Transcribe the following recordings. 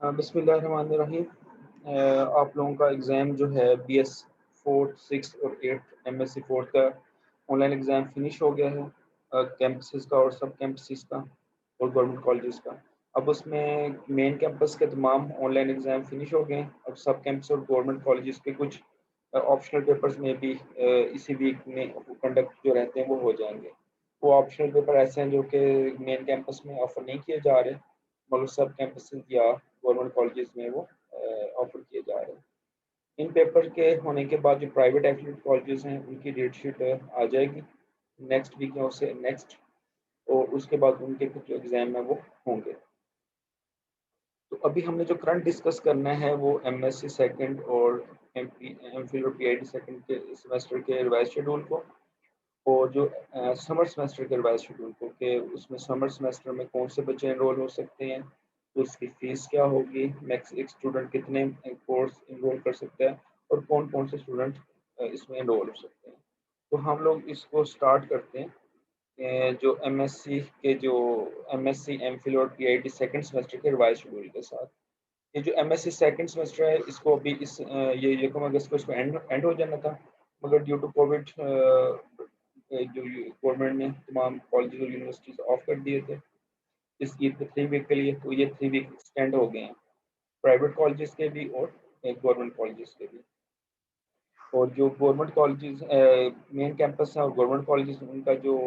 बिस्मिल्लाहिर्रहमानिर्रहीम। आप लोगों का एग्ज़ाम जो है BS 4th 6th और 8th MSc 4th का ऑनलाइन एग्ज़ाम फिनिश हो गया है, कैंपसेस का और सब कैंपसेस का और गवर्नमेंट कॉलेजेस का। अब उसमें मेन कैंपस के तमाम ऑनलाइन एग्ज़ाम फिनिश हो गए हैं। अब सब कैंपस और गवर्नमेंट कॉलेजेस के कुछ ऑप्शनल पेपर्स में भी इसी वीक में कंडक्ट जो रहते हैं वो हो जाएंगे। वो ऑप्शनल पेपर ऐसे हैं जो कि मेन कैंपस में ऑफर नहीं किए जा रहे, मगर सब कैंपस या गवर्नमेंट कॉलेजेस में वो ऑफर किए जा रहे हैं। इन पेपर के होने के बाद जो प्राइवेट एफिलिएटेड कॉलेजेस हैं उनकी डेट शीट आ जाएगी नेक्स्ट वीक या उससे नेक्स्ट, और उसके बाद उनके कुछ एग्जाम है वो होंगे। तो अभी हमने जो करंट डिस्कस करना है वो MSc सेकंड और एम फिल और PhD सेकंड के सेमेस्टर के रिवाइज शेड्यूल को, और जो समर सेमेस्टर के रिवाइज शेड्यूल को, कि उसमें समर सेमेस्टर में कौन से बच्चे एनरोल हो सकते हैं, तो उसकी फीस क्या होगी, मैक्स एक स्टूडेंट कितने कोर्स इनरोल कर सकता है, और कौन कौन से स्टूडेंट इसमें एनरोल हो सकते हैं। तो हम लोग इसको स्टार्ट करते हैं जो MSc MPhil और PhD सेकंड सेमेस्टर के रिवाइज शेड्यूल के साथ। ये जो MSc सेकंड सेमेस्टर है इसको अभी ये यकम अगस्त को इसको एंड हो जाना था, मगर ड्यू टू कोविड जो गवर्नमेंट ने तमाम कॉलेज और यूनिवर्सिटीज ऑफ कर दिए थे इस ईद के 3 वीक के लिए, तो ये 3 वीक एक्सटेंड हो गए हैं प्राइवेट कॉलेजेस के भी और गवर्नमेंट कॉलेजेस के भी। और जो गवर्नमेंट कॉलेजेस मेन कैंपस है और गवर्नमेंट कॉलेजेस उनका जो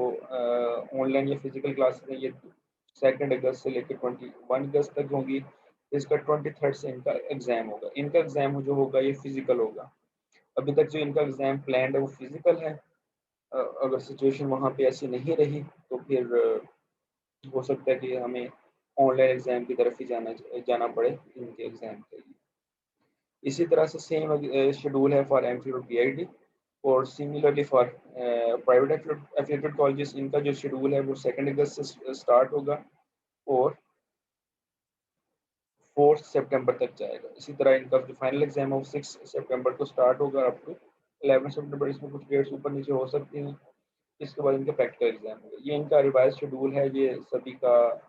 ऑनलाइन या फिजिकल क्लासेस है ये 2 अगस्त से लेकर 21 अगस्त तक होंगी। इसका 23 से इनका एग्ज़ाम होगा। इनका एग्ज़ाम जो होगा ये फिजिकल होगा। अभी तक जो इनका एग्ज़ाम प्लान है वो फिजिकल है। अगर सिचुएशन वहाँ पे ऐसी नहीं रही तो फिर हो सकता है कि हमें ऑनलाइन एग्ज़ाम की तरफ ही जाना पड़े इनके एग्ज़ाम के लिए। इसी तरह से सेम शेड्यूल है फॉर MPhil और PhD, और similarly for private affiliated colleges इनका जो शेड्यूल है वो 2 अगस्त से स्टार्ट होगा और 4 सितंबर तक जाएगा। इसी तरह इनका जो फाइनल एग्जाम है वो 6 सितंबर को स्टार्ट होगा अप टू 11 सितंबर। इसमें कुछ डेट्स ऊपर नीचे हो सकती हैं। इसके बाद इनका प्रैक्टिकल एग्जाम होगा। ये इनका रिवाइज शेड्यूल है ये सभी का,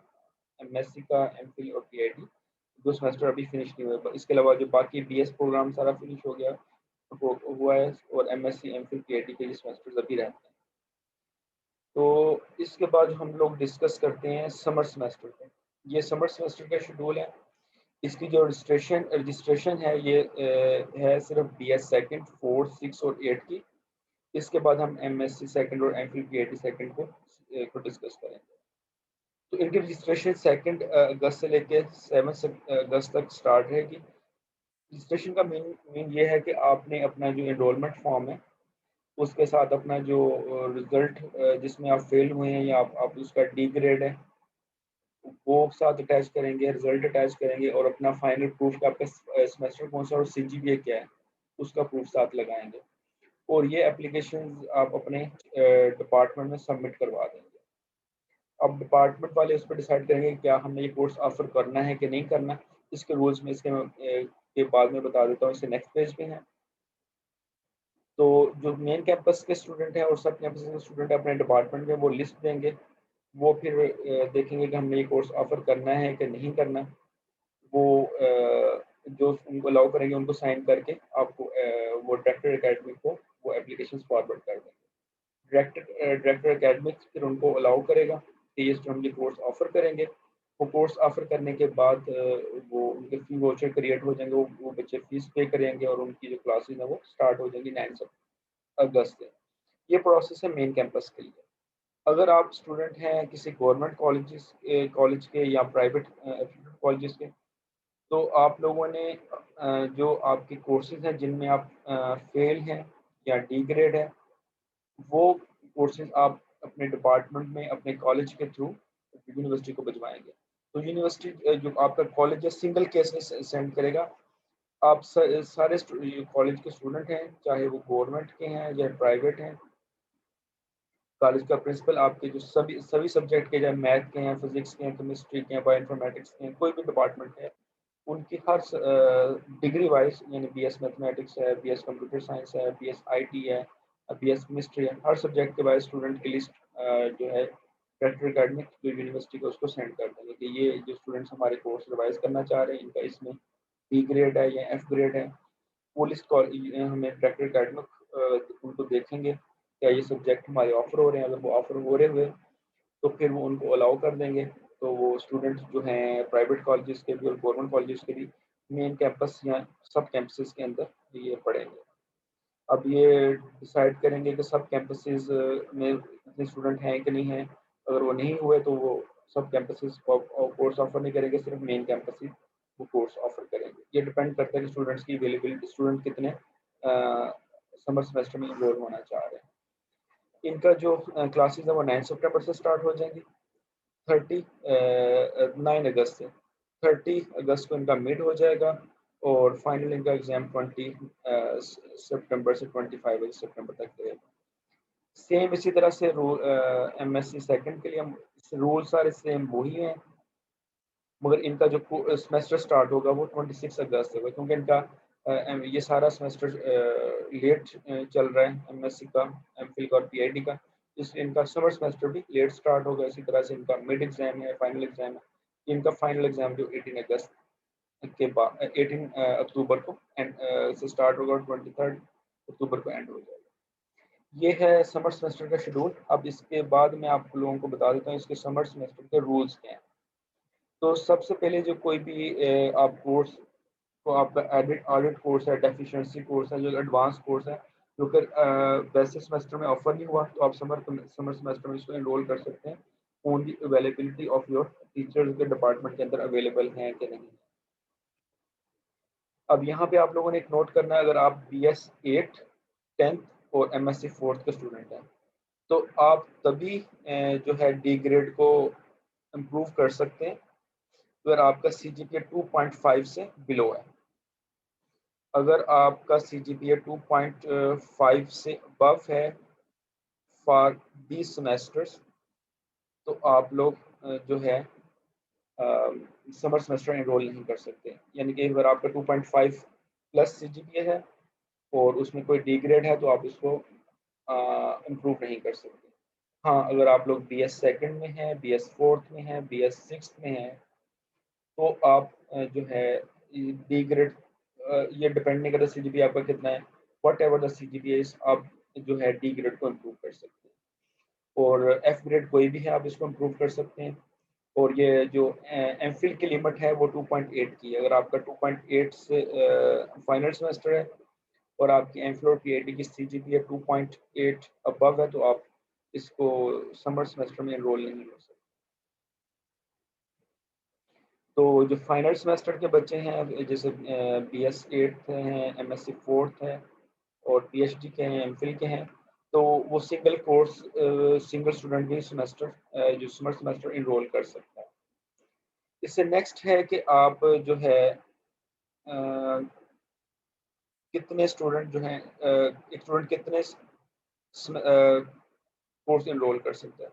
MSc का, MPhil और PhD। दो सेमेस्टर अभी फिनिश नहीं हुए, इसके अलावा जो बाकी BS प्रोग्राम सारा फिनिश हो गया हुआ है, और MSc MPhil PhD के सेमेस्टर अभी रहते हैं। तो इसके बाद हम लोग डिस्कस करते हैं समर सेमेस्टर का। ये समर सेमेस्टर का शेड्यूल है। इसकी जो रजिस्ट्रेशन है ये है सिर्फ BS सेकंड 4 6 और 8 की। इसके बाद हम MSc सेकंड और MPhil PhD सेकंड को डिस्कस करेंगे। तो इनकी रजिस्ट्रेशन 2 अगस्त से लेकर 7 अगस्त तक स्टार्ट रहेगी। रजिस्ट्रेशन का मेन मेन ये है कि आपने अपना जो एनरोलमेंट फॉर्म है उसके साथ अपना जो रिजल्ट जिसमें आप फेल हुए हैं या आप उसका डी ग्रेड है वो साथ अटैच करेंगे, रिजल्ट अटैच करेंगे, और अपना फाइनल प्रूफ का आपका सेमेस्टर कौन सा और CGPA क्या है उसका प्रूफ साथ लगाएंगे, और ये एप्लीकेशन आप अपने डिपार्टमेंट में सबमिट करवा देंगे। अब डिपार्टमेंट वाले उस पर डिसाइड करेंगे कि क्या हमने ये कोर्स ऑफर करना है कि नहीं करना। इसके रूल्स में के बाद में बता देता हूँ, इसके नेक्स्ट पेज पे है। तो जो मेन कैंपस के स्टूडेंट हैं और सब कैंपस के स्टूडेंट अपने डिपार्टमेंट में वो लिस्ट देंगे। वो फिर देखेंगे कि हमने ये कोर्स ऑफर करना है कि नहीं करना। वो जो उनको अलाउ करेंगे उनको साइन करके आपको वो डायरेक्टर एकेडमी को वो एप्लीकेशन फॉरवर्ड कर देंगे। डायरेक्टर एकेडमिक फिर उनको अलाउ करेगा कि ये हम ये कोर्स ऑफर करेंगे। वो कोर्स ऑफर करने के बाद वो उनके फी वाउचर क्रिएट हो जाएंगे, वो बच्चे फीस पे करेंगे और उनकी जो क्लासेज है वो स्टार्ट हो जाएंगी 9 अगस्त से। ये प्रोसेस है मेन कैंपस के लिए। अगर आप स्टूडेंट हैं किसी गवर्नमेंट कॉलेज के या प्राइवेट कॉलेजेस के, तो आप लोगों ने जो आपके कोर्सेज हैं जिनमें आप फेल हैं या डी ग्रेड है, वो कोर्सेज आप अपने डिपार्टमेंट में अपने कॉलेज के थ्रू यूनिवर्सिटी को भिजवाएंगे। तो यूनिवर्सिटी जो आपका कॉलेज है सिंगल केस में सेंड करेगा। आप सारे कॉलेज के स्टूडेंट हैं, चाहे वो गवर्नमेंट के हैं या प्राइवेट हैं, कॉलेज का प्रिंसिपल आपके जो सभी सभी सब्जेक्ट के, चाहे मैथ के हैं, फिजिक्स के हैं, केमिस्ट्री के हैं, बायोइन्फॉर्मेटिक्स के हैं, कोई भी डिपार्टमेंट है, उनकी हर डिग्री वाइज यानी BS मैथमेटिक्स है, BS कंप्यूटर साइंस है, BS IT है, BS केमिस्ट्री है, हर सब्जेक्ट के वाइज स्टूडेंट की लिस्ट जो है प्रैक्टिकल एकेडमिक जो यूनिवर्सिटी को उसको सेंड कर देंगे कि ये जो स्टूडेंट्स हमारे कोर्स रिवाइज करना चाह रहे हैं इनका इसमें बी ग्रेड है या एफ ग्रेड है। पुलिस हमें प्रैक्टिकल एकेडमिक उनको देखेंगे क्या ये सब्जेक्ट हमारे ऑफर हो रहे हैं, अगर वो ऑफर हो रहे हुए तो फिर वो उनको अलाउ कर देंगे। तो वो स्टूडेंट्स जो हैं प्राइवेट कॉलेजेस के भी और गवर्नमेंट कॉलेजेस के भी मेन कैंपस या सब कैंपसेस के अंदर ये पढ़ेंगे। अब ये डिसाइड करेंगे कि सब कैंपसेस में इतने स्टूडेंट हैं कि नहीं हैं। अगर वो नहीं हुए तो वो सब कैंपसेस कोर्स ऑफर नहीं करेंगे, सिर्फ मेन कैंपस ही वो कोर्स ऑफर करेंगे। ये डिपेंड करता है कि स्टूडेंट्स की अवेलेबिलिटी, स्टूडेंट कितने समर सेमेस्टर में इन्वॉल्व होना चाह रहे हैं। इनका जो क्लासेस है वो 9 सितंबर से स्टार्ट हो जाएंगी, 9 अगस्त से 30 अगस्त को इनका मिड हो जाएगा और फाइनल इनका एग्जाम 20 सितंबर से 25 सितंबर तक रहेगा। सेम इसी तरह से एमएससी सेकंड के लिए रूल सारे सेम वही हैं, मगर इनका जो सेमेस्टर स्टार्ट होगा वो 26 अगस्त होगा, क्योंकि इनका ये सारा सेमेस्टर लेट चल रहा है एमएससी का, एमफिल का और पीआईडी का, इसलिए इनका समर सेमेस्टर भी लेट स्टार्ट होगा। इसी तरह से इनका मिड एग्जाम है, फाइनल एग्जाम है। इनका फाइनल एग्जाम जो 18 अगस्त के बाद 18 अक्टूबर को एंड से स्टार्ट होगा और 23 अक्टूबर को एंड हो जाएगा। ये है समर सेमेस्टर का शेड्यूल। अब इसके बाद मैं आप लोगों को बता देता हूँ इसके समर सेमेस्टर के रूल्स क्या हैं। तो सबसे पहले जो कोई भी आप कोर्स, तो आपका ऑडिट कोर्स है, डेफिशिएंसी कोर्स है, जो एडवांस कोर्स है, जो कि वैसे सेमेस्टर में ऑफर नहीं हुआ, तो आप समर सेमेस्टर में इसको एनरोल कर सकते हैं on the availability of your teachers के डिपार्टमेंट के अंदर अवेलेबल हैं कि नहीं। अब यहाँ पे आप लोगों ने एक नोट करना है, अगर आप BS 8, 10th और MSc 4th के स्टूडेंट हैं तो आप तभी जो है डी ग्रेड को इम्प्रूव कर सकते हैं अगर आपका CGPA 2.5 से बिलो है। अगर आपका CGPA 2.5 से अबव है फॉर दीज सेमेस्टर्स तो आप लोग जो है समर सेमेस्टर एनरोल नहीं कर सकते। यानी कि अगर आपका 2.5 प्लस CGPA है और उसमें कोई डी ग्रेड है तो आप इसको इम्प्रूव नहीं कर सकते। हाँ, अगर आप लोग BS सेकंड में हैं, BS फोर्थ में हैं, BS सिक्स में हैं तो आप जो है डी ग्रेड, ये डिपेंड नहीं करता CGPA आपका कितना है, what ever the CGPA is, आप जो है डी ग्रेड को इम्प्रूव कर सकते हैं। और एफ ग्रेड कोई भी है आप इसको इम्प्रूव कर सकते हैं। और ये जो एमफिल की लिमिट है वो 2.8 की है। अगर आपका 2.8 से फाइनल सेमेस्टर है और आपकी एमफिल और पीएचडी की CGPA 2.8 अबव है तो आप इसको समर सेमेस्टर में एनरोल नहीं हो सकते। तो जो फाइनल सेमेस्टर के बच्चे हैं जैसे BS 8 हैं, MSc 4th है और PhD के हैं, एमफिल के हैं, तो वो सिंगल कोर्स सिंगल स्टूडेंट भी सेमेस्टर जो समर सेमेस्टर इनरोल कर सकता है। इससे नेक्स्ट है कि आप जो है कितने स्टूडेंट जो हैं एक स्टूडेंट कितने कोर्स इनरोल कर सकता है।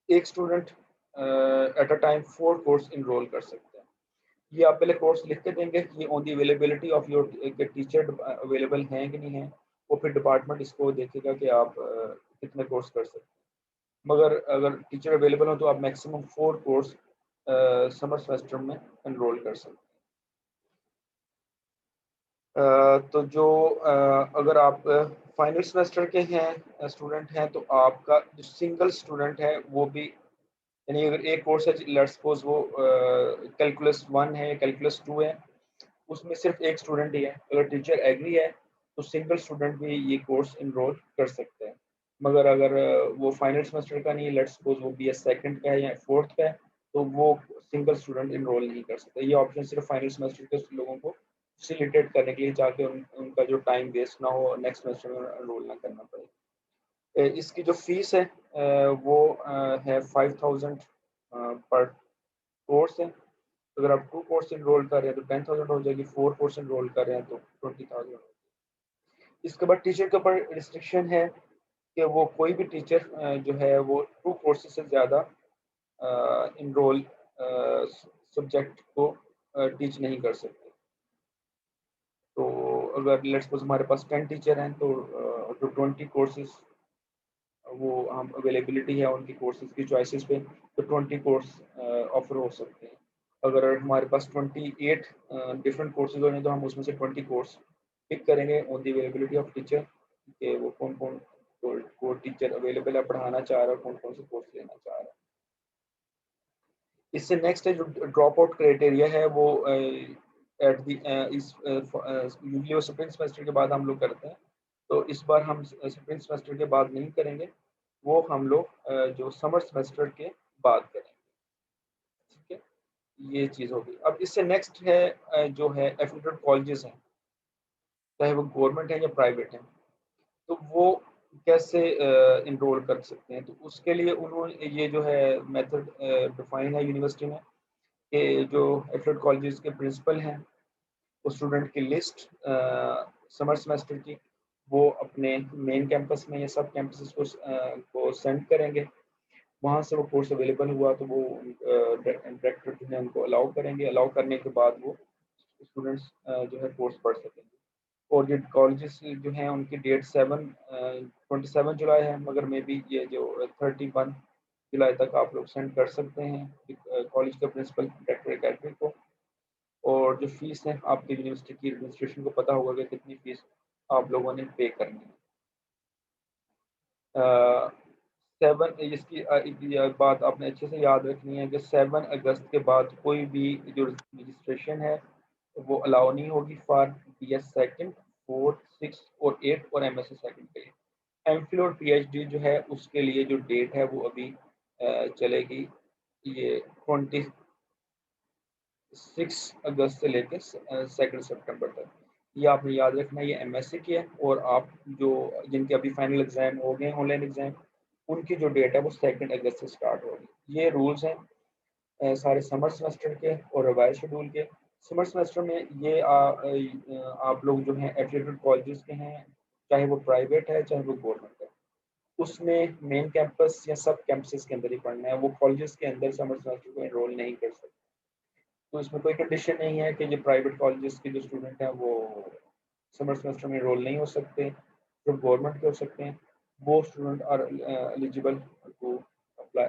एक student at a time 4 course enrol कर सकता है। ये आप पहले कोर्स लिख के देंगे कि on the availability of your teacher available हैं कि नहीं है, वो फिर डिपार्टमेंट इसको देखेगा कि आप कितने कोर्स कर सकते हैं। मगर अगर टीचर अवेलेबल हो तो आप मैक्सिमम 4 कोर्स समर सेमेस्टर में एनरोल कर सकते हैं। तो जो अगर आप फाइनल सेमेस्टर के हैं स्टूडेंट हैं तो आपका जो सिंगल स्टूडेंट है वो भी, यानी अगर एक कोर्स है लेट्स सपोज वो कैलकुलस 1 है, कैलकुलस 2 है, उसमें सिर्फ एक स्टूडेंट ही है, अगर टीचर एग्री है तो सिंगल स्टूडेंट भी ये कोर्स इनरोल कर सकते हैं। मगर अगर वो फाइनल सेमेस्टर का नहीं है, लेट्स सपोज वो BS सेकंड का है या फोर्थ का है, तो वो सिंगल स्टूडेंट इनरोल नहीं कर सकते। ये ऑप्शन सिर्फ फाइनल सेमेस्टर के लोगों को फैसिलिटेट करने के लिए, ताकि उनका जो टाइम वेस्ट ना हो, नेक्स्ट सेमेस्टर में एनरोल ना करना पड़े। इसकी जो फीस है वो है 5000 पर कोर्स है। अगर आप 2 कोर्स इनरोल कर रहे हैं तो 10,000 हो जाएगी, 4 कोर्स इनरोल कर रहे हैं तो 20,000। इसके बाद टीचर के ऊपर रिस्ट्रिक्शन है कि वो कोई भी टीचर जो है वो 2 कोर्सेज से ज़्यादा इनरोल सब्जेक्ट को टीच नहीं कर सकते। तो अगर लेट्स सपोज हमारे पास 10 टीचर हैं तो 20 कोर्सेज वो हम अवेलेबिलिटी है उनकी कोर्सेज की चॉइसेस पे, तो 20 कोर्स ऑफर हो सकते हैं। अगर हमारे पास 28 डिफरेंट कोर्सेज होंगे तो हम उसमें से 20 कोर्स पिक करेंगे on the availability of teacher, कि वो कौन कौन को टीचर अवेलेबल है, पढ़ाना चाह रहा है, कौन कौन से कोर्स लेना चाह रहा है। इससे नेक्स्ट है जो ड्रॉप आउट क्राइटेरिया है वो एट दी इस यूजली वो स्प्रिंग सेमेस्टर के बाद हम लोग करते हैं, तो इस बार हम स्प्रिंग सेमेस्टर के बाद नहीं करेंगे, वो हम लोग जो समर सेमेस्टर के बाद करेंगे। ठीक है, ये चीज़ होगी। अब इससे नेक्स्ट है जो है एफिलिएटेड कॉलेजेस हैं, चाहे वो गवर्नमेंट है या प्राइवेट है, तो वो कैसे इनरोल कर सकते हैं, तो उसके लिए उन्होंने ये जो है मेथड डिफाइन है यूनिवर्सिटी में, कि जो एफिलिएटेड कॉलेजेस के प्रिंसिपल हैं वो स्टूडेंट की लिस्ट समर सेमेस्टर की वो अपने मेन कैंपस में या सब कैंपसेस को सेंड करेंगे। वहाँ से वो कोर्स अवेलेबल हुआ तो वो डायरेक्टर जो है उनको अलाउ करेंगे, अलाउ करने के बाद वो स्टूडेंट्स जो है कोर्स पढ़ सकेंगे। और जो कॉलेजेस जो हैं उनकी डेट 27 जुलाई है, मगर मे बी ये जो 31 जुलाई तक आप लोग सेंड कर सकते हैं कॉलेज के प्रिंसिपल डायरेक्टर एकेडमी को। और जो फीस है आपकी यूनिवर्सिटी की एडमिनिस्ट्रेशन को पता होगा कि कितनी फीस आप लोगों ने पे करनी है। 7 इसकी बात आपने अच्छे से याद रखनी है कि 7 अगस्त के बाद कोई भी जो रजिस्ट्रेशन है वो अलाउ नहीं होगी for BS second, fourth, six और एट और MSc सेकंड के लिए। एमफिल और PhD जो है उसके लिए जो डेट है वो अभी चलेगी, ये 26 अगस्त से लेकर 2 सितंबर तक। ये आपने याद रखना है, ये MSc की है। और आप जो जिनके अभी फाइनल एग्जाम हो गए ऑनलाइन एग्जाम, उनकी जो डेट है वो 2 अगस्त से स्टार्ट होगी। ये रूल्स हैं सारे समर सेमेस्टर के और रिवाइज शेड्यूल के। समर सेमेस्टर में ये आप लोग जो हैं एफिलिएटेड कॉलेजेस के हैं, चाहे वो प्राइवेट है चाहे वो गवर्नमेंट है, उसमें मेन कैंपस या सब कैंपसेस के अंदर ही पढ़ना है। वो कॉलेजेस के अंदर समर सेमेस्टर को एनरोल नहीं कर सकते। तो इसमें कोई कंडीशन नहीं है कि जो प्राइवेट कॉलेजेस के जो स्टूडेंट हैं वो समर सेमेस्टर में एनरोल नहीं हो सकते, जो गवर्नमेंट के हो सकते हैं। वो student are eligible to apply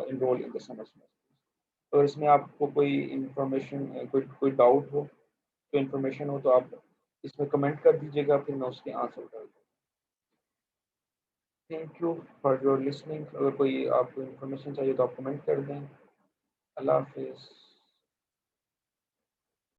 enrol in the summer semester. और इसमें आपको कोई इंफॉर्मेशन कोई कोई डाउट हो, कोई इंफॉर्मेशन हो, तो आप इसमें कमेंट कर दीजिएगा, फिर मैं उसके आंसर कर दूँगा। Thank you for your listening. अगर कोई आपको इंफॉर्मेशन चाहिए तो आप कमेंट कर दें। अल्लाह हाफिज़।